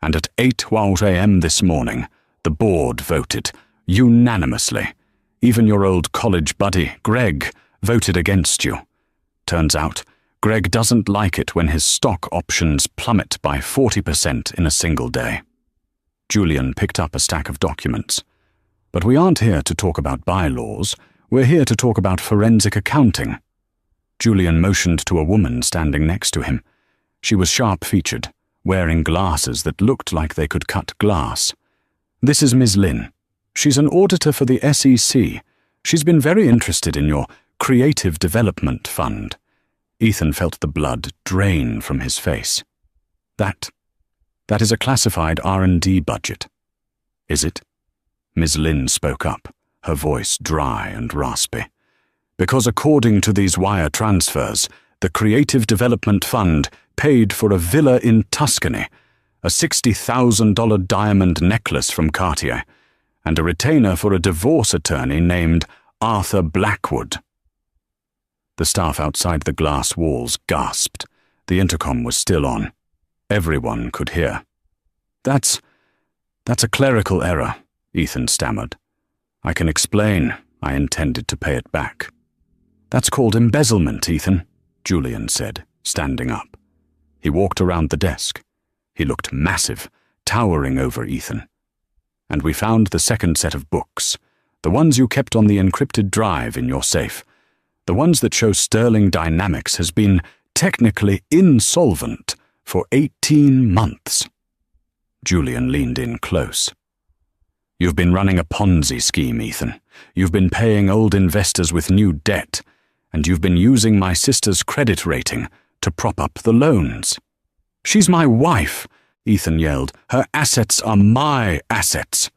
and at 8:00 a.m. this morning, the board voted, unanimously. Even your old college buddy, Greg, voted against you. Turns out, Greg doesn't like it when his stock options plummet by 40% in a single day. Julian picked up a stack of documents. "But we aren't here to talk about bylaws. We're here to talk about forensic accounting." Julian motioned to a woman standing next to him. She was sharp-featured, wearing glasses that looked like they could cut glass. "This is Ms. Lin. She's an auditor for the SEC. She's been very interested in your Creative Development Fund." Ethan felt the blood drain from his face. That is a classified R&D budget." "Is it?" Ms. Lin spoke up, her voice dry and raspy. "Because according to these wire transfers, the Creative Development Fund paid for a villa in Tuscany, a $60,000 diamond necklace from Cartier, and a retainer for a divorce attorney named Arthur Blackwood." The staff outside the glass walls gasped. The intercom was still on. Everyone could hear. That's a clerical error," Ethan stammered. "I can explain. I intended to pay it back." "That's called embezzlement, Ethan," Julian said, standing up. He walked around the desk. He looked massive, towering over Ethan. "And we found the second set of books, the ones you kept on the encrypted drive in your safe, the ones that show Sterling Dynamics has been technically insolvent for 18 months. Julian leaned in close. "You've been running a Ponzi scheme, Ethan. You've been paying old investors with new debt, and you've been using my sister's credit rating to prop up the loans." "She's my wife," Ethan yelled. "Her assets are my assets."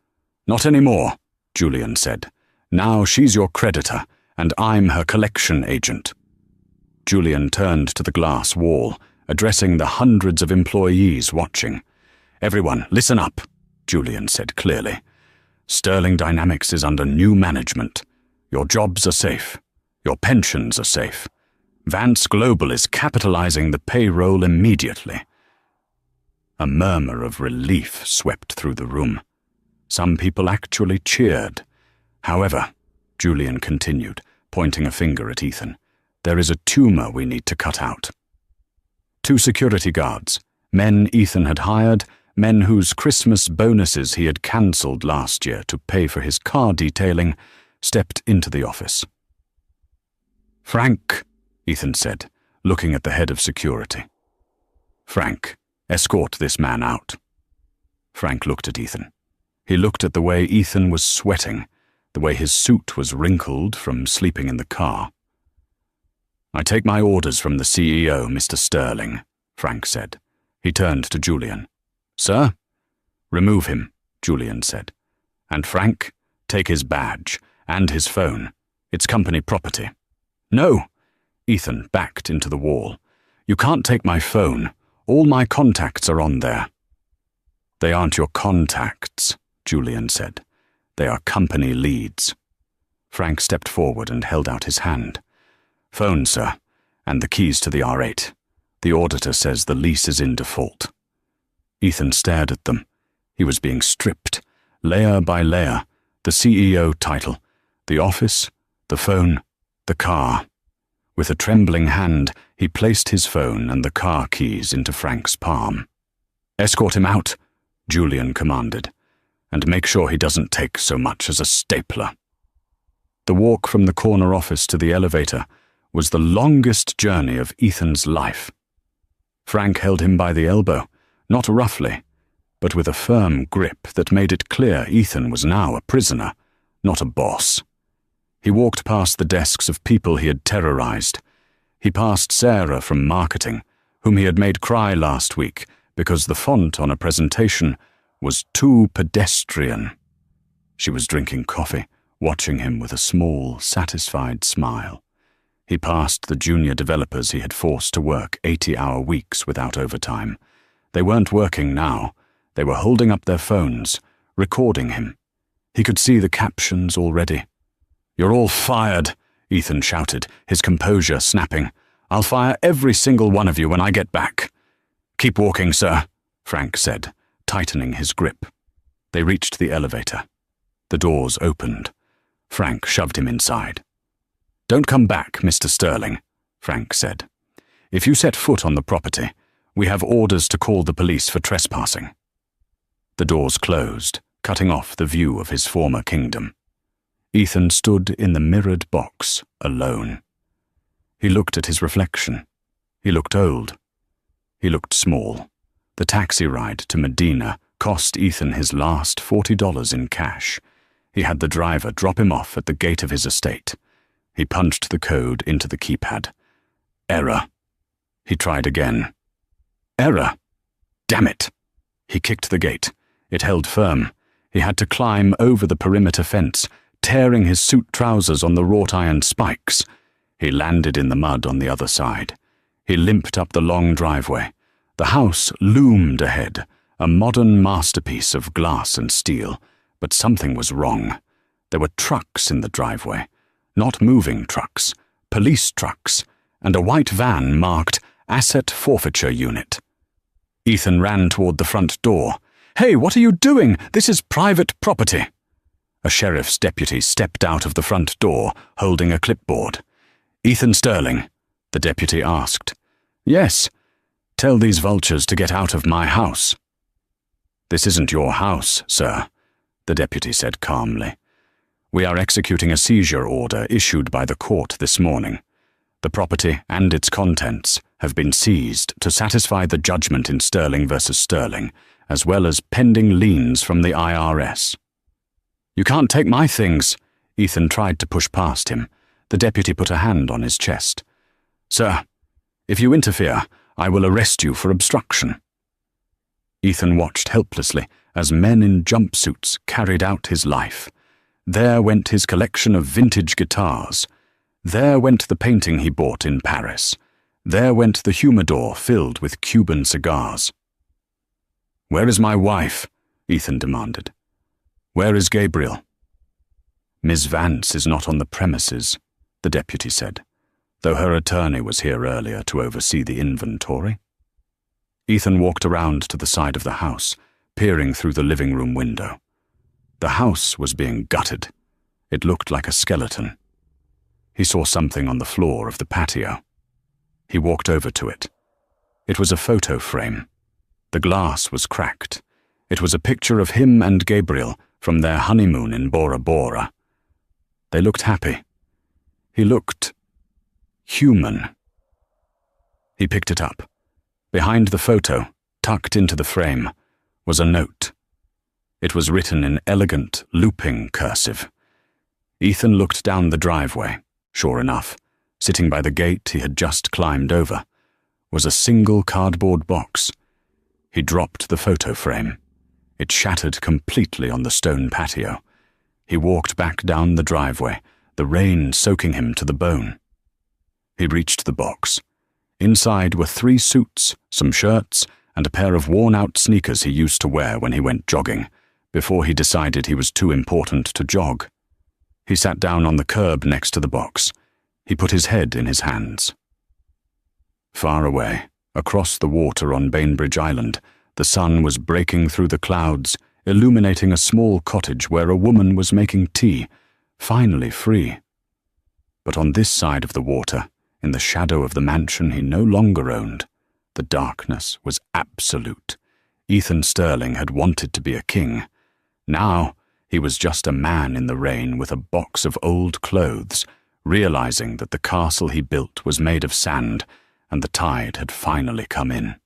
"Not anymore," Julian said. "Now she's your creditor, and I'm her collection agent." Julian turned to the glass wall, addressing the hundreds of employees watching. "Everyone, listen up," Julian said clearly. "Sterling Dynamics is under new management. Your jobs are safe. Your pensions are safe. Vance Global is capitalizing the payroll immediately." A murmur of relief swept through the room. Some people actually cheered. "However," Julian continued, pointing a finger at Ethan, "there is a tumor we need to cut out." 2 security guards, men Ethan had hired, men whose Christmas bonuses he had cancelled last year to pay for his car detailing, stepped into the office. "Frank," Ethan said, looking at the head of security. "Frank, escort this man out." Frank looked at Ethan. He looked at the way Ethan was sweating, the way his suit was wrinkled from sleeping in the car. "I take my orders from the CEO, Mr. Sterling," Frank said. He turned to Julian. "Sir?" "Remove him," Julian said. "And Frank, take his badge and his phone. It's company property." "No!" Ethan backed into the wall. "You can't take my phone. All my contacts are on there." "They aren't your contacts," Julian said. "They are company leads." Frank stepped forward and held out his hand. "Phone, sir, and the keys to the R8. The auditor says the lease is in default." Ethan stared at them. He was being stripped, layer by layer, the CEO title, the office, the phone, the car. With a trembling hand, he placed his phone and the car keys into Frank's palm. "Escort him out," Julian commanded, "and make sure he doesn't take so much as a stapler." The walk from the corner office to the elevator was the longest journey of Ethan's life. Frank held him by the elbow, not roughly, but with a firm grip that made it clear Ethan was now a prisoner, not a boss. He walked past the desks of people he had terrorized. He passed Sarah from marketing, whom he had made cry last week because the font on a presentation was too pedestrian. She was drinking coffee, watching him with a small, satisfied smile. He passed the junior developers he had forced to work 80-hour weeks without overtime. They weren't working now. They were holding up their phones, recording him. He could see the captions already. "You're all fired," Ethan shouted, his composure snapping. "I'll fire every single one of you when I get back." "Keep walking, sir," Frank said, tightening his grip. They reached the elevator. The doors opened. Frank shoved him inside. "Don't come back, Mr. Sterling," Frank said. "If you set foot on the property, we have orders to call the police for trespassing." The doors closed, cutting off the view of his former kingdom. Ethan stood in the mirrored box, alone. He looked at his reflection. He looked old. He looked small. The taxi ride to Medina cost Ethan his last $40 in cash. He had the driver drop him off at the gate of his estate. He punched the code into the keypad. Error. He tried again. Error. Damn it. He kicked the gate. It held firm. He had to climb over the perimeter fence, tearing his suit trousers on the wrought iron spikes. He landed in the mud on the other side. He limped up the long driveway. The house loomed ahead, a modern masterpiece of glass and steel, but something was wrong. There were trucks in the driveway, not moving trucks, police trucks, and a white van marked Asset Forfeiture Unit. Ethan ran toward the front door. "Hey, what are you doing? This is private property." A sheriff's deputy stepped out of the front door, holding a clipboard. "Ethan Sterling?" the deputy asked. "Yes. Tell these vultures to get out of my house." "This isn't your house, sir," the deputy said calmly. "We are executing a seizure order issued by the court this morning. The property and its contents have been seized to satisfy the judgment in Sterling versus Sterling, as well as pending liens from the IRS. "You can't take my things." Ethan tried to push past him. The deputy put a hand on his chest. "Sir, if you interfere, I will arrest you for obstruction." Ethan watched helplessly as men in jumpsuits carried out his life. There went his collection of vintage guitars. There went the painting he bought in Paris. There went the humidor filled with Cuban cigars. "Where is my wife?" Ethan demanded. "Where is Gabriel?" "Miss Vance is not on the premises," the deputy said, though her attorney was here earlier to oversee the inventory. Ethan walked around to the side of the house, peering through the living room window. The house was being gutted. It looked like a skeleton. He saw something on the floor of the patio. He walked over to it. It was a photo frame. The glass was cracked. It was a picture of him and Gabriel from their honeymoon in Bora Bora. They looked happy. He looked human. He picked it up. Behind the photo, tucked into the frame, was a note. It was written in elegant, looping cursive. Ethan looked down the driveway. Sure enough, sitting by the gate he had just climbed over, was a single cardboard box. He dropped the photo frame. It shattered completely on the stone patio. He walked back down the driveway, the rain soaking him to the bone. He reached the box. Inside were 3 suits, some shirts, and a pair of worn-out sneakers he used to wear when he went jogging, before he decided he was too important to jog. He sat down on the curb next to the box. He put his head in his hands. Far away, across the water on Bainbridge Island, the sun was breaking through the clouds, illuminating a small cottage where a woman was making tea, finally free. But on this side of the water, in the shadow of the mansion he no longer owned, the darkness was absolute. Ethan Sterling had wanted to be a king. Now he was just a man in the rain with a box of old clothes, realizing that the castle he built was made of sand and the tide had finally come in.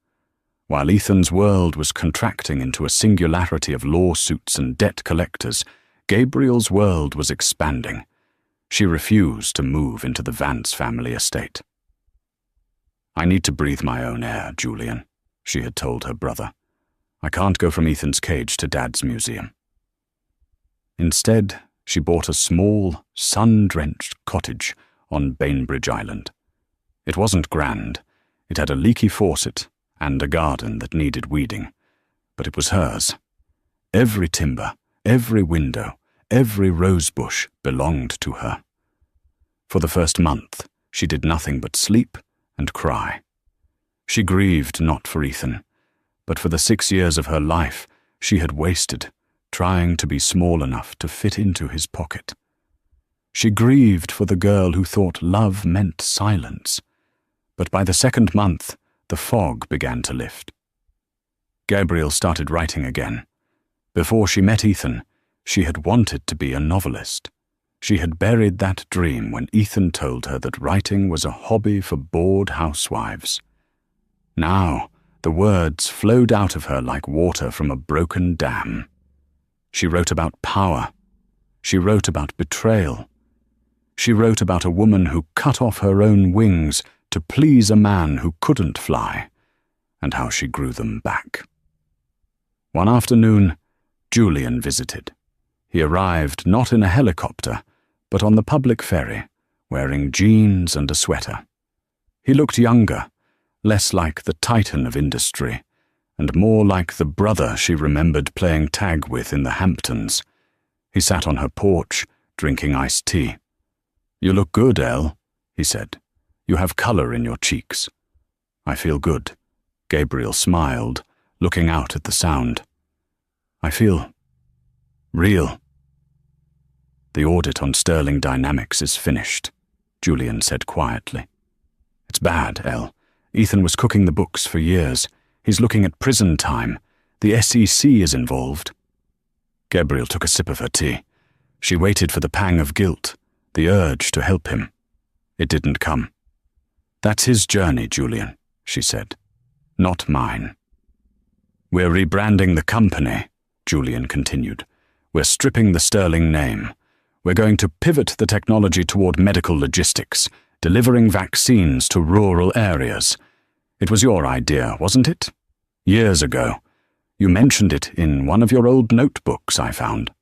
While Ethan's world was contracting into a singularity of lawsuits and debt collectors, Gabriel's world was expanding. She refused to move into the Vance family estate. "I need to breathe my own air, Julian," she had told her brother. "I can't go from Ethan's cage to Dad's museum." Instead, she bought a small, sun-drenched cottage on Bainbridge Island. It wasn't grand. It had a leaky faucet and a garden that needed weeding, but it was hers. Every timber, every window, every rose bush belonged to her. For the first month, she did nothing but sleep and cry. She grieved not for Ethan, but for the 6 years of her life she had wasted trying to be small enough to fit into his pocket. She grieved for the girl who thought love meant silence, but by the 2nd month, the fog began to lift. Gabriel started writing again. Before she met Ethan, she had wanted to be a novelist. She had buried that dream when Ethan told her that writing was a hobby for bored housewives. Now, the words flowed out of her like water from a broken dam. She wrote about power. She wrote about betrayal. She wrote about a woman who cut off her own wings to please a man who couldn't fly, and how she grew them back. One afternoon, Julian visited. He arrived not in a helicopter, but on the public ferry, wearing jeans and a sweater. He looked younger, less like the titan of industry, and more like the brother she remembered playing tag with in the Hamptons. He sat on her porch, drinking iced tea. "You look good, Elle," he said. "You have color in your cheeks." "I feel good," Gabriel smiled, looking out at the sound. "I feel real." "The audit on Sterling Dynamics is finished," Julian said quietly. "It's bad, Elle. Ethan was cooking the books for years. He's looking at prison time. The SEC is involved." Gabriel took a sip of her tea. She waited for the pang of guilt, the urge to help him. It didn't come. "That's his journey, Julian," she said. "Not mine." "We're rebranding the company," Julian continued. "We're stripping the Sterling name. We're going to pivot the technology toward medical logistics, delivering vaccines to rural areas. It was your idea, wasn't it? Years ago. You mentioned it in one of your old notebooks, I found."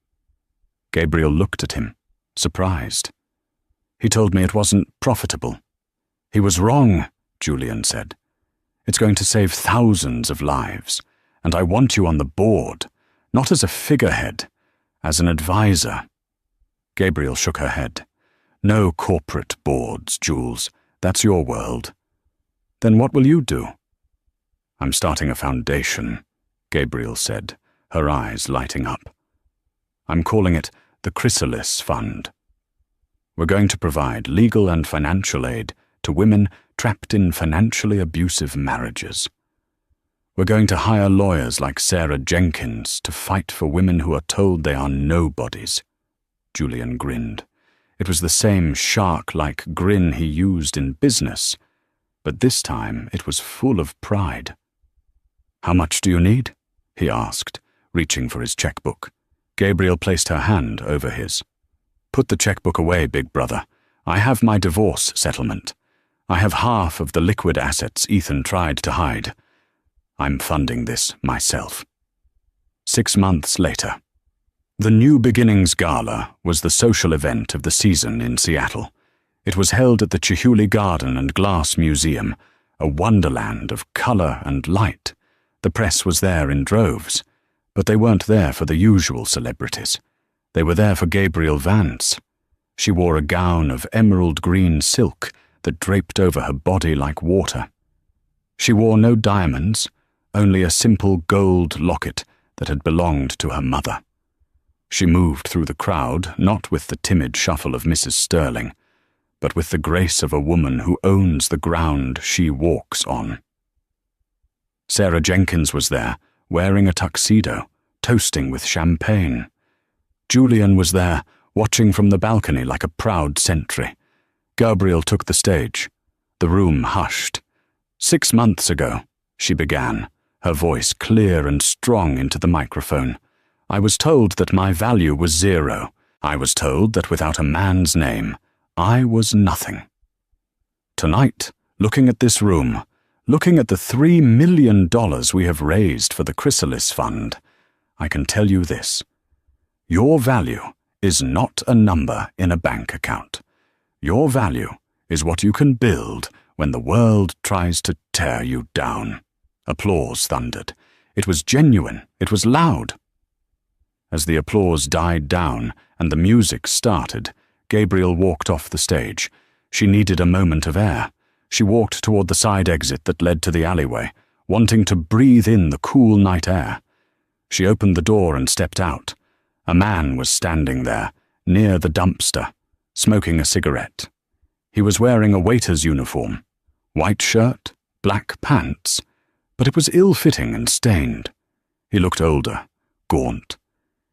Gabriel looked at him, surprised. "He told me it wasn't profitable." "He was wrong," Julian said. "It's going to save thousands of lives, and I want you on the board, not as a figurehead, as an advisor." Gabriel shook her head. "No corporate boards, Jules. That's your world." "Then what will you do?" "I'm starting a foundation," Gabriel said, her eyes lighting up. "I'm calling it the Chrysalis Fund. We're going to provide legal and financial aid to women trapped in financially abusive marriages. We're going to hire lawyers like Sarah Jenkins to fight for women who are told they are nobodies." Julian grinned. It was the same shark-like grin he used in business, but this time it was full of pride. "How much do you need?" he asked, reaching for his checkbook. Gabriel placed her hand over his. "Put the checkbook away, big brother. I have my divorce settlement. I have half of the liquid assets Ethan tried to hide. I'm funding this myself." 6 months later. The New Beginnings Gala was the social event of the season in Seattle. It was held at the Chihuly Garden and Glass Museum, a wonderland of color and light. The press was there in droves, but they weren't there for the usual celebrities. They were there for Gabriel Vance. She wore a gown of emerald green silk that draped over her body like water. She wore no diamonds, only a simple gold locket that had belonged to her mother. She moved through the crowd not with the timid shuffle of Mrs. Sterling, but with the grace of a woman who owns the ground she walks on. Sarah Jenkins was there, wearing a tuxedo, toasting with champagne. Julian was there, watching from the balcony like a proud sentry. Gabriel took the stage. The room hushed. 6 months ago, she began, her voice clear and strong into the microphone. I was told that my value was 0. I was told that without a man's name, I was nothing. Tonight, looking at this room, looking at the $3 million we have raised for the Chrysalis Fund, I can tell you this. Your value is not a number in a bank account. Your value is what you can build when the world tries to tear you down. Applause thundered. It was genuine. It was loud. As the applause died down and the music started, Gabriel walked off the stage. She needed a moment of air. She walked toward the side exit that led to the alleyway, wanting to breathe in the cool night air. She opened the door and stepped out. A man was standing there, near the dumpster, smoking a cigarette. He was wearing a waiter's uniform, white shirt, black pants, but it was ill-fitting and stained. He looked older, gaunt.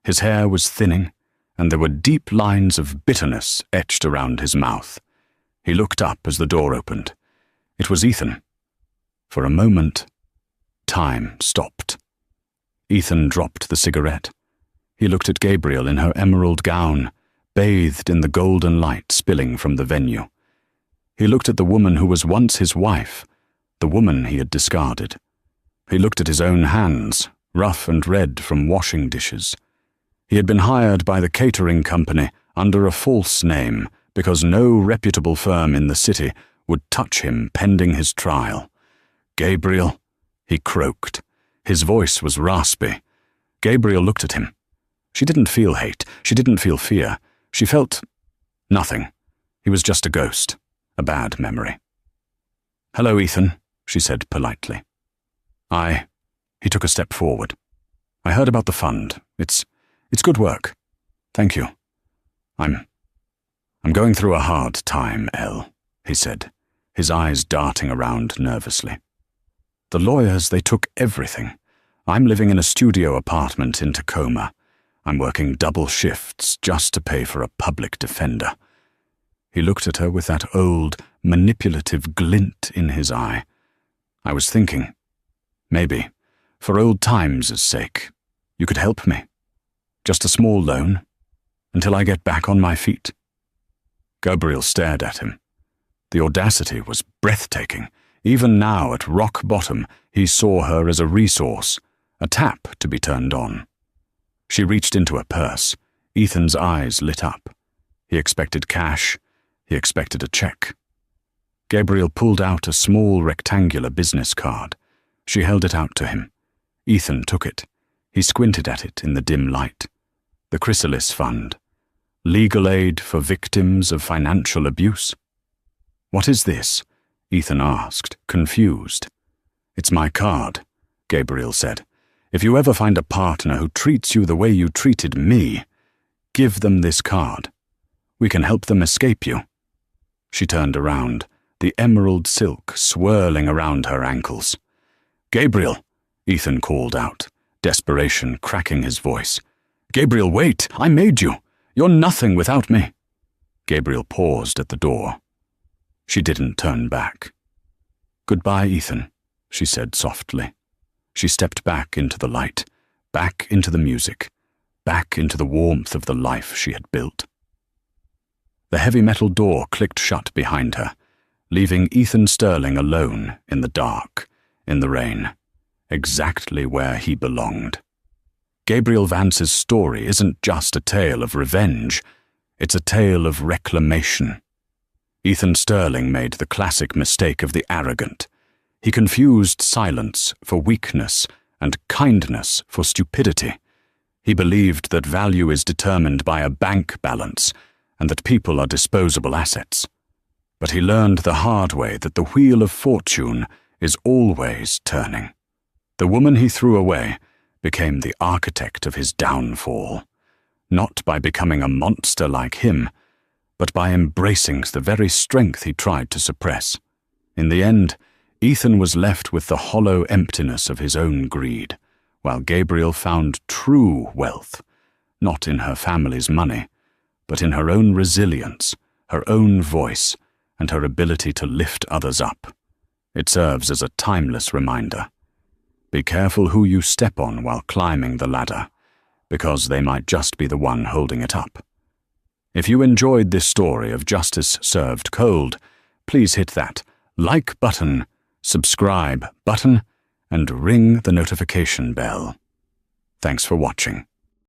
His hair was thinning, and there were deep lines of bitterness etched around his mouth. He looked up as the door opened. It was Ethan. For a moment, time stopped. Ethan dropped the cigarette. He looked at Gabriel in her emerald gown, bathed in the golden light spilling from the venue. He looked at the woman who was once his wife, the woman he had discarded. He looked at his own hands, rough and red from washing dishes. He had been hired by the catering company under a false name because no reputable firm in the city would touch him pending his trial. Gabriel, he croaked. His voice was raspy. Gabriel looked at him. She didn't feel hate. She didn't feel fear. She felt nothing. He was just a ghost, a bad memory. "Hello, Ethan," she said politely. He took a step forward. "I heard about the fund. It's good work. Thank you. I'm going through a hard time, Elle," he said, his eyes darting around nervously. "The lawyers, they took everything. I'm living in a studio apartment in Tacoma. I'm working double shifts just to pay for a public defender." He looked at her with that old, manipulative glint in his eye. "I was thinking, maybe, for old times' sake, you could help me. Just a small loan, until I get back on my feet." Gabriel stared at him. The audacity was breathtaking. Even now, at rock bottom, he saw her as a resource, a tap to be turned on. She reached into her purse. Ethan's eyes lit up. He expected cash. He expected a check. Gabriel pulled out a small rectangular business card. She held it out to him. Ethan took it. He squinted at it in the dim light. The Chrysalis Fund. Legal aid for victims of financial abuse. "What is this?" Ethan asked, confused. "It's my card," Gabriel said. "If you ever find a partner who treats you the way you treated me, give them this card. We can help them escape you." She turned around, the emerald silk swirling around her ankles. "Gabriel," Ethan called out, desperation cracking his voice. "Gabriel, wait! I made you! You're nothing without me!" Gabriel paused at the door. She didn't turn back. "Goodbye, Ethan," she said softly. She stepped back into the light, back into the music, back into the warmth of the life she had built. The heavy metal door clicked shut behind her, leaving Ethan Sterling alone in the dark, in the rain, exactly where he belonged. Gabriel Vance's story isn't just a tale of revenge, it's a tale of reclamation. Ethan Sterling made the classic mistake of the arrogant. He confused silence for weakness and kindness for stupidity. He believed that value is determined by a bank balance and that people are disposable assets. But he learned the hard way that the wheel of fortune is always turning. The woman he threw away became the architect of his downfall, not by becoming a monster like him, but by embracing the very strength he tried to suppress. In the end, Ethan was left with the hollow emptiness of his own greed, while Gabriel found true wealth, not in her family's money, but in her own resilience, her own voice, and her ability to lift others up. It serves as a timeless reminder. Be careful who you step on while climbing the ladder, because they might just be the one holding it up. If you enjoyed this story of justice served cold, please hit that like button, subscribe button, and ring the notification bell. Thanks for watching.